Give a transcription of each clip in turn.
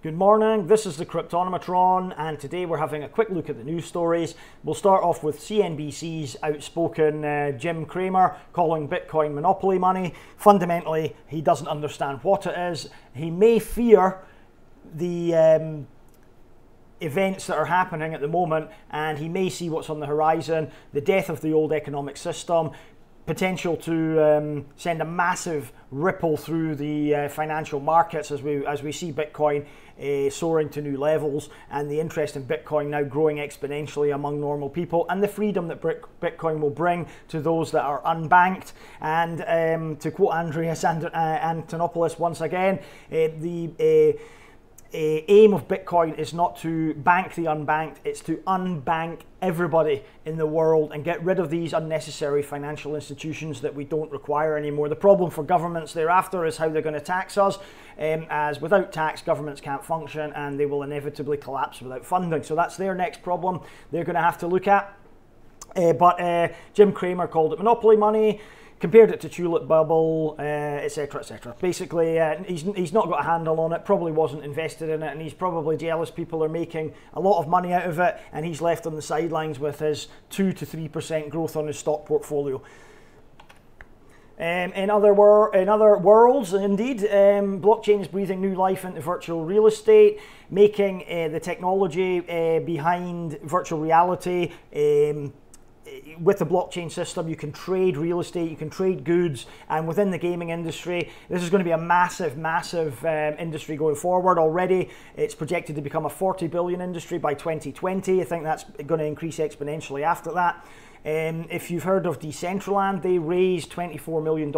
Good morning, this is the Cryptonometron, and today we're having a quick look at the news stories. We'll start off with CNBC's outspoken Jim Cramer calling Bitcoin monopoly money. Fundamentally, he doesn't understand what it is. He may fear the events that are happening at the moment, and he may see what's on the horizon, the death of the old economic system, potential to send a massive ripple through the financial markets as we see Bitcoin soaring to new levels, and the interest in Bitcoin now growing exponentially among normal people, and the freedom that Bitcoin will bring to those that are unbanked. And to quote Andreas Antonopoulos once again, the aim of Bitcoin is not to bank the unbanked, it's to unbank everybody in the world and get rid of these unnecessary financial institutions that we don't require anymore. The problem for governments thereafter is how they're going to tax us, as without tax governments can't function and they will inevitably collapse without funding. So that's their next problem they're going to have to look at. But Jim Cramer called it monopoly money, compared it to tulip bubble, etc, etc. Basically, he's not got a handle on it, probably wasn't invested in it, and he's probably jealous people are making a lot of money out of it, and he's left on the sidelines with his 2 to 3% growth on his stock portfolio. In other worlds, indeed, blockchain is breathing new life into virtual real estate, making the technology behind virtual reality. With the blockchain system, you can trade real estate, you can trade goods, and within the gaming industry, this is going to be a massive industry going forward. Already, it's projected to become a 40 billion industry by 2020. I think that's going to increase exponentially after that. If you've heard of Decentraland, they raised $24 million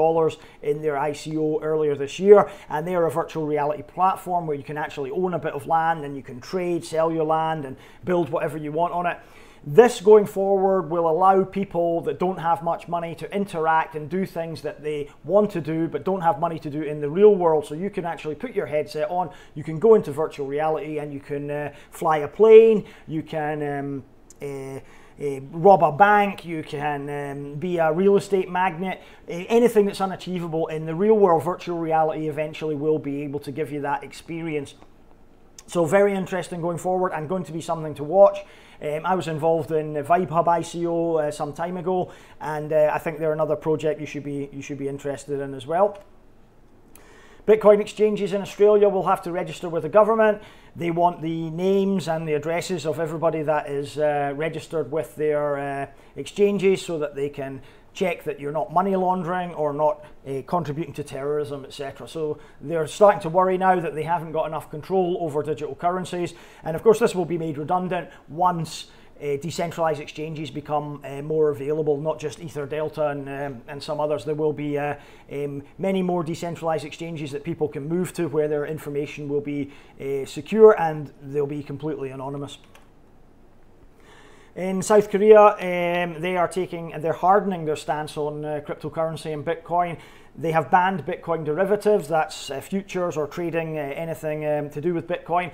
in their ICO earlier this year, and they're a virtual reality platform where you can actually own a bit of land and you can trade, sell your land, and build whatever you want on it. This going forward will allow people that don't have much money to interact and do things that they want to do but don't have money to do in the real world. So you can actually put your headset on, you can go into virtual reality, and you can fly a plane, you can rob a bank, you can be a real estate magnate. Anything that's unachievable in the real world, virtual reality eventually will be able to give you that experience. So very interesting going forward, and going to be something to watch. I was involved in Vibe Hub ICO some time ago, and I think they're another project you should be interested in as well. Bitcoin exchanges in Australia will have to register with the government. They want the names and the addresses of everybody that is registered with their exchanges, so that they can check that you're not money laundering or not contributing to terrorism, etc. So they're starting to worry now that they haven't got enough control over digital currencies, and of course this will be made redundant once decentralized exchanges become more available, not just Ether Delta and some others. There will be many more decentralized exchanges that people can move to, where their information will be secure and they'll be completely anonymous. In South Korea, they're hardening their stance on cryptocurrency and Bitcoin. They have banned Bitcoin derivatives, that's futures or trading anything to do with Bitcoin.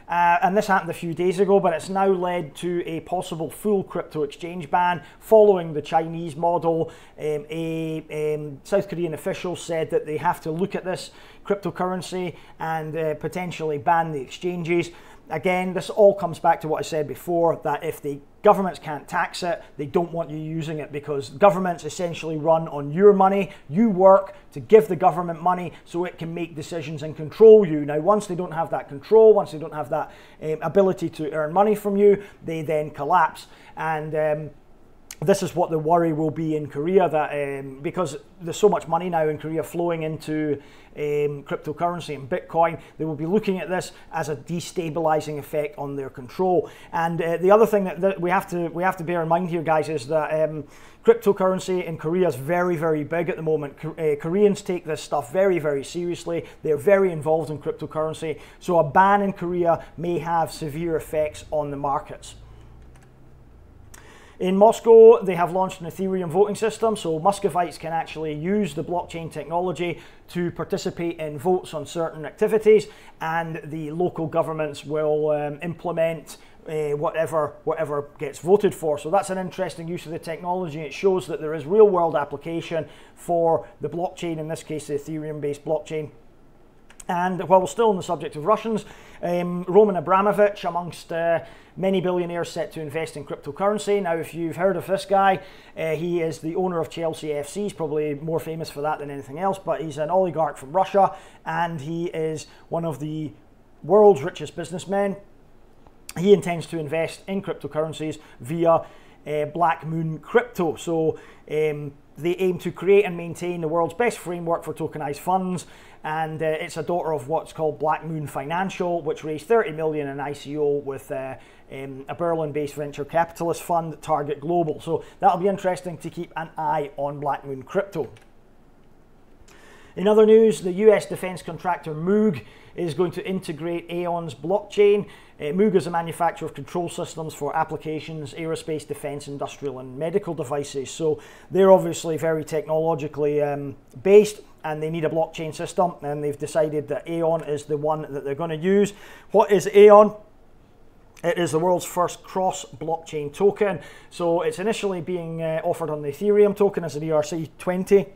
And this happened a few days ago, but it's now led to a possible full crypto exchange ban following the Chinese model. South Korean officials said that they have to look at this cryptocurrency and potentially ban the exchanges. Again, this all comes back to what I said before, that if the governments can't tax it, they don't want you using it, because governments essentially run on your money. You work to give the government money so it can make decisions and control you. Now, once they don't have that control, once they don't have that ability to earn money from you, they then collapse. And this is what the worry will be in Korea, that because there's so much money now in Korea flowing into cryptocurrency and Bitcoin, they will be looking at this as a destabilizing effect on their control. And the other thing that we have to bear in mind here, guys, is that cryptocurrency in Korea is very, very big at the moment. Koreans take this stuff very, very seriously. They're very involved in cryptocurrency. So a ban in Korea may have severe effects on the markets. In Moscow, they have launched an Ethereum voting system, so Muscovites can actually use the blockchain technology to participate in votes on certain activities, and the local governments will implement whatever gets voted for. So that's an interesting use of the technology. It shows that there is real-world application for the blockchain, in this case the Ethereum-based blockchain. And while we're still on the subject of Russians, Roman Abramovich, amongst many billionaires set to invest in cryptocurrency. Now, if you've heard of this guy, he is the owner of Chelsea FC. He's probably more famous for that than anything else, but he's an oligarch from Russia, and he is one of the world's richest businessmen. He intends to invest in cryptocurrencies via Black Moon Crypto. So they aim to create and maintain the world's best framework for tokenized funds, and it's a daughter of what's called Black Moon Financial, which raised 30 million in ICO with a Berlin-based venture capitalist fund, Target Global. So that'll be interesting to keep an eye on Black Moon Crypto. In other news, the US defense contractor Moog is going to integrate Aion's blockchain. Moog is a manufacturer of control systems for applications, aerospace, defense, industrial, and medical devices. So they're obviously very technologically based, and they need a blockchain system, and they've decided that Aion is the one that they're going to use. What is Aion? It is the world's first cross-blockchain token. So it's initially being offered on the Ethereum token as an ERC20.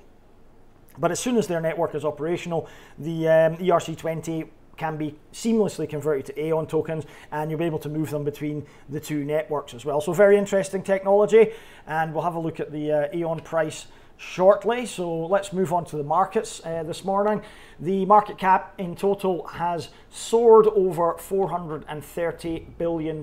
But as soon as their network is operational, the ERC20 can be seamlessly converted to Aion tokens, and you'll be able to move them between the two networks as well. So very interesting technology, and we'll have a look at the Aion price shortly. So let's move on to the markets this morning. The market cap in total has soared over $430 billion,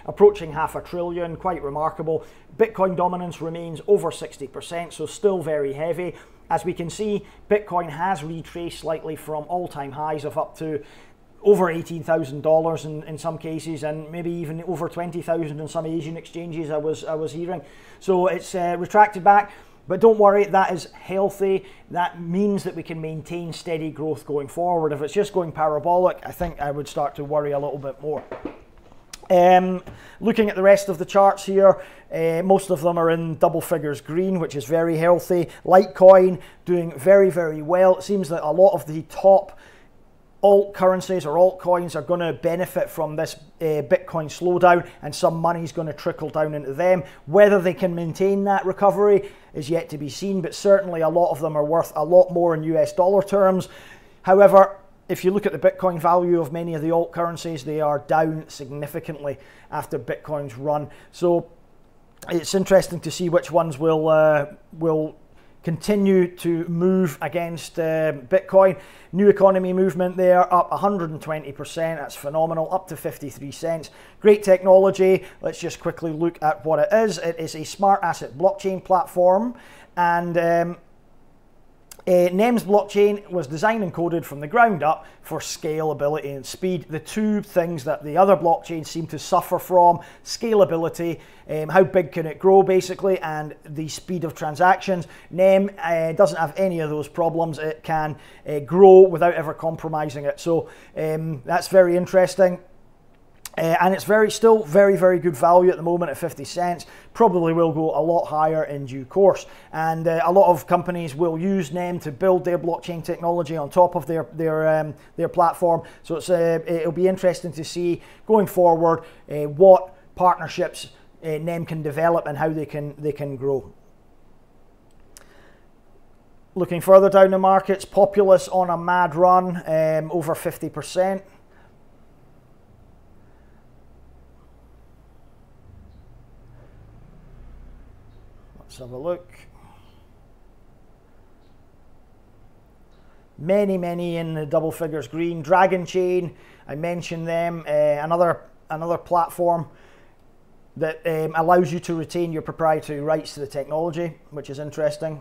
approaching $500 billion, quite remarkable. Bitcoin dominance remains over 60%, so still very heavy. As we can see, Bitcoin has retraced slightly from all-time highs of up to over $18,000 in some cases, and maybe even over 20,000 in some Asian exchanges I was hearing. So it's retracted back, but don't worry, that is healthy. That means that we can maintain steady growth going forward. If it's just going parabolic, I think I would start to worry a little bit more. Looking at the rest of the charts here, most of them are in double figures green, which is very healthy. Litecoin doing very, very well. It seems that a lot of the top alt currencies or altcoins are going to benefit from this Bitcoin slowdown, and some money is going to trickle down into them. Whether they can maintain that recovery is yet to be seen, but certainly a lot of them are worth a lot more in US dollar terms. However, if you look at the Bitcoin value of many of the alt currencies, they are down significantly after Bitcoin's run. So it's interesting to see which ones will continue to move against Bitcoin. New economy movement there, up 120%. That's phenomenal, up to 53 cents. Great technology. Let's just quickly look at what it is. It is a smart asset blockchain platform, and NEM's blockchain was designed and coded from the ground up for scalability and speed. The two things that the other blockchains seem to suffer from: scalability, how big can it grow basically, and the speed of transactions. NEM doesn't have any of those problems. It can grow without ever compromising it. So that's very interesting. And it's still very, very good value at the moment at 50 cents. Probably will go a lot higher in due course. And a lot of companies will use NEM to build their blockchain technology on top of their platform. So it'll be interesting to see going forward what partnerships NEM can develop and how they can grow. Looking further down the markets, Populous on a mad run, over 50%. Let's have a look. Many in the double figures green. Dragon Chain, I mentioned them, another platform that allows you to retain your proprietary rights to the technology, which is interesting.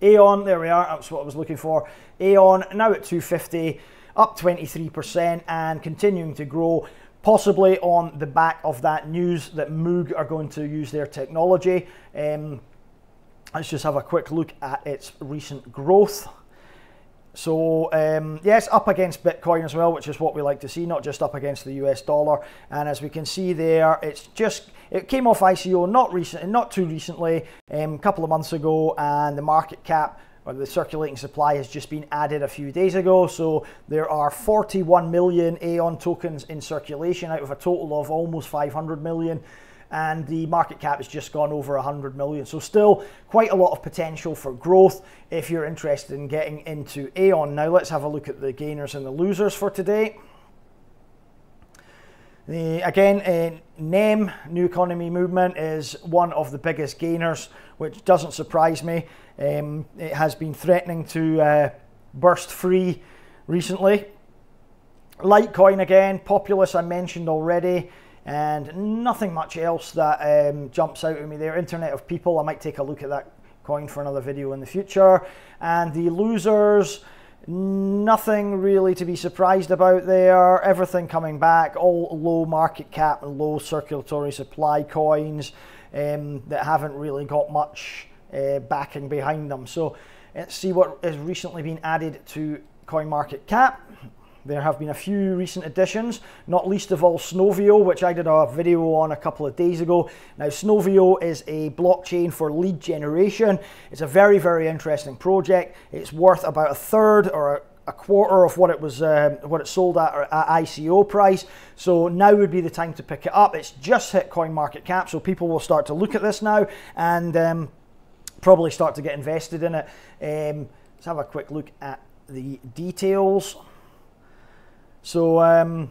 Aion, there we are, that's what I was looking for. Aion now at 250, up 23% and continuing to grow, possibly on the back of that news that Moog are going to use their technology. Let's just have a quick look at its recent growth. So yes, up against Bitcoin as well, which is what we like to see, not just up against the US dollar. And as we can see there, it came off ICO not too recently, a couple of months ago, and the market cap or the circulating supply has just been added a few days ago. So there are 41 million Aion tokens in circulation out of a total of almost 500 million. and the market cap has just gone over 100 million. So still quite a lot of potential for growth if you're interested in getting into Aion. Now let's have a look at the gainers and the losers for today. Again, NEM, New Economy Movement, is one of the biggest gainers, which doesn't surprise me. It has been threatening to burst free recently. Litecoin again, Populous I mentioned already, and nothing much else that jumps out at me there. Internet of People, I might take a look at that coin for another video in the future. And the losers, nothing really to be surprised about there. Everything coming back, all low market cap and low circulatory supply coins that haven't really got much backing behind them. So let's see what has recently been added to CoinMarketCap. There have been a few recent additions, not least of all SNOV, which I did a video on a couple of days ago. Now, SNOV is a blockchain for lead generation. It's a very, very interesting project. It's worth about a third or a quarter of what it sold at ICO price. So now would be the time to pick it up. It's just hit CoinMarketCap, so people will start to look at this now and probably start to get invested in it. Let's have a quick look at the details. So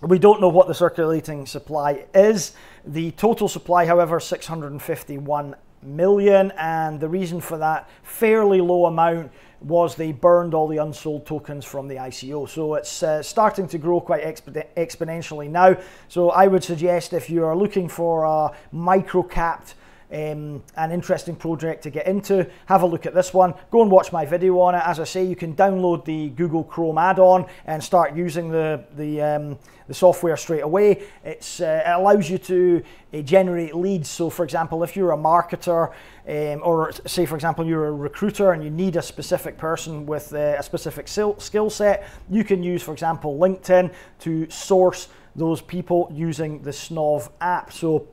we don't know what the circulating supply is. The total supply, however, 651 million, and the reason for that fairly low amount was they burned all the unsold tokens from the ICO. So it's starting to grow quite exponentially now. So I would suggest if you are looking for a micro-capped an interesting project to get into, have a look at this one. Go and watch my video on it. As I say, you can download the Google Chrome add-on and start using the software straight away. It allows you to generate leads. So for example, if you're a marketer or say for example you're a recruiter and you need a specific person with a specific skill set, you can use, for example, LinkedIn to source those people using the SNOV app. So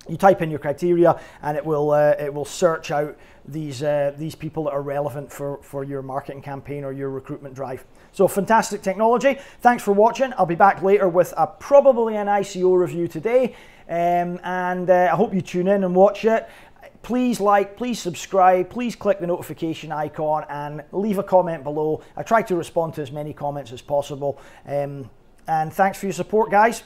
you type in your criteria and it will search out these people that are relevant for your marketing campaign or your recruitment drive. So fantastic technology. Thanks for watching. I'll be back later with probably an ICO review today, and I hope you tune in and watch it. Please like, please subscribe, please click the notification icon and leave a comment below. I try to respond to as many comments as possible. And thanks for your support, guys.